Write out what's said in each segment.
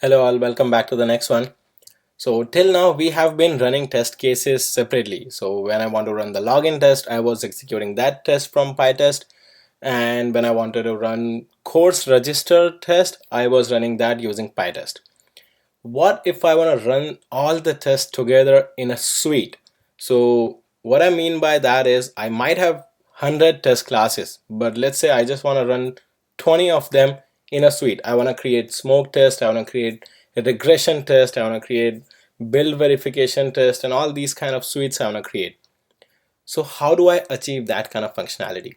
Hello all, welcome back to the next one. So till now we have been running test cases separately. So when I want to run the login test, I was executing that test from PyTest, and when I wanted to run course register test, I was running that using PyTest. What if I want to run all the tests together in a suite? So what I mean by that is I might have 100 test classes, but let's say I just want to run 20 of them in a suite. I want to create smoke test, I want to create a regression test, I want to create build verification test, and all these kind of suites I want to create. So how do I achieve that kind of functionality?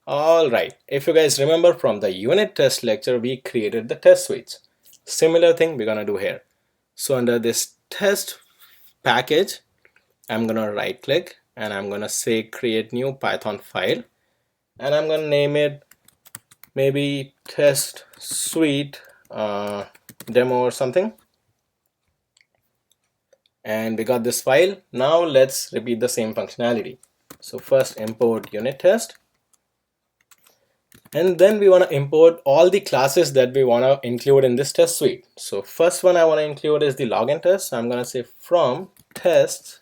All right, if you guys remember from the unit test lecture, we created the test suites. Similar thing we're gonna do here. So under this test package, I'm gonna right click and I'm gonna say create new Python file, and I'm gonna name it maybe test suite demo or something. And we got this file. Now let's repeat the same functionality. So first import unit test, and then we want to import all the classes that we want to include in this test suite. So first one I want to include is the login test. So I'm going to say from tests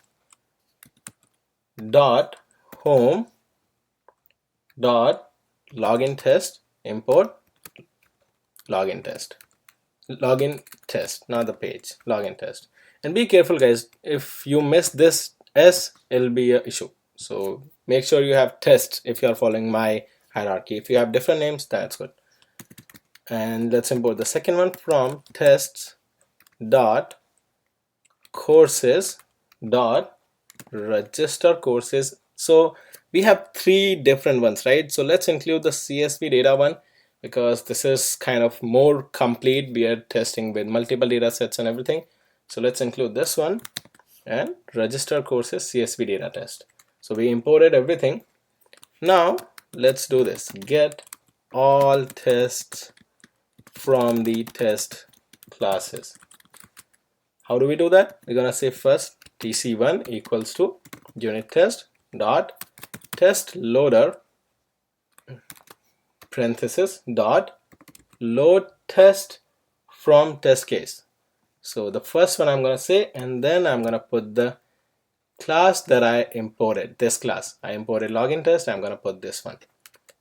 dot home dot login test import login test, not the page, login test. And be careful guys, if you miss this s, it'll be an issue. So make sure you have test if you are following my hierarchy. If you have different names, that's good. And let's import the second one from tests dot courses dot register courses. So we have three different ones, right? So let's include the CSV data one, because this is kind of more complete. We are testing with multiple data sets and everything. So let's include this one and register courses CSV data test. So we imported everything. Now let's do this, get all tests from the test classes. How do we do that? We're gonna say first tc1 equals to unit test dot test loader parenthesis dot load test from test case. So the first one I'm gonna say, and then I'm gonna put the class that I imported, this class. I imported login test, I'm gonna put this one.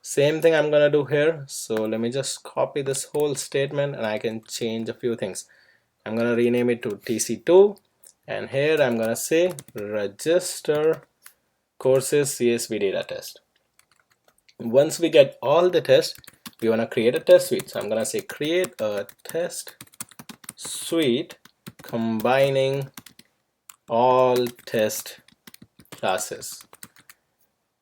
Same thing I'm gonna do here. So let me just copy this whole statement and I can change a few things. I'm gonna rename it to tc2, and here I'm gonna say register courses CSV data test. Once we get all the tests, we want to create a test suite. So I'm gonna say create a test suite combining all test classes.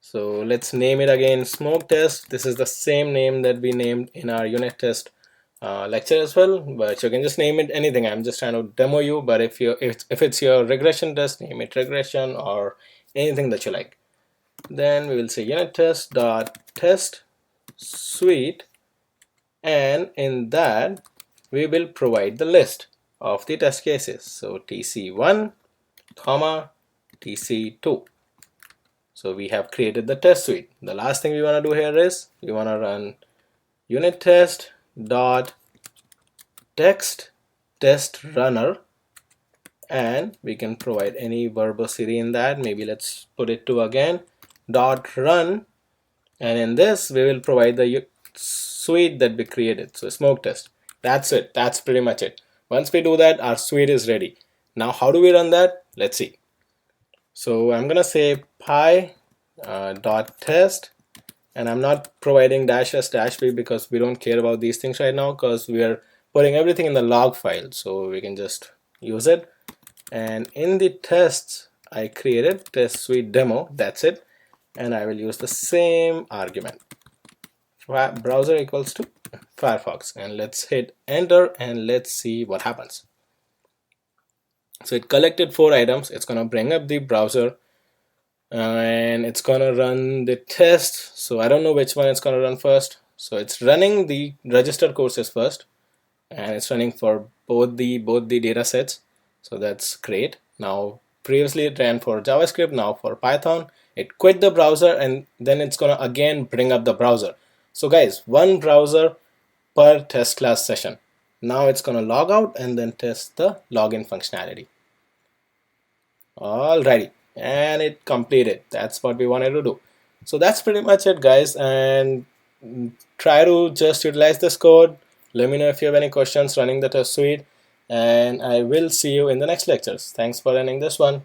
So let's name it again smoke test. This is the same name that we named in our unit test lecture as well, but you can just name it anything. I'm just trying to demo you, but if it's your regression test, name it regression or anything that you like. Then we will say unit test dot test suite, and in that we will provide the list of the test cases. So tc1 comma tc2. So we have created the test suite. The last thing we want to do here is we want to run unit test dot text test runner, and we can provide any verbosity in that. Maybe let's put it to again dot run, and in this we will provide the suite that we created. So smoke test. That's it. That's pretty much it. Once we do that, our suite is ready. Now how do we run that? Let's see. So I'm gonna say py dot test, and I'm not providing -s -b because we don't care about these things right now, because we are putting everything in the log file, so we can just use it. And in the tests I created test suite demo, that's it, and I will use the same argument, browser equals to Firefox, and let's hit enter and let's see what happens. So it collected 4 items. It's gonna bring up the browser and it's gonna run the test. So I don't know which one it's gonna run first. So it's running the registered courses first, and it's running for both the data sets. So that's great. Now previously it ran for JavaScript, now for Python. It quit the browser and then it's gonna again bring up the browser. So guys, one browser per test class session. Now it's going to log out and then test the login functionality. Alrighty, and it completed. That's what we wanted to do. So that's pretty much it, guys, and try to just utilize this code. Let me know if you have any questions running the test suite, and I will see you in the next lectures. Thanks for running this one.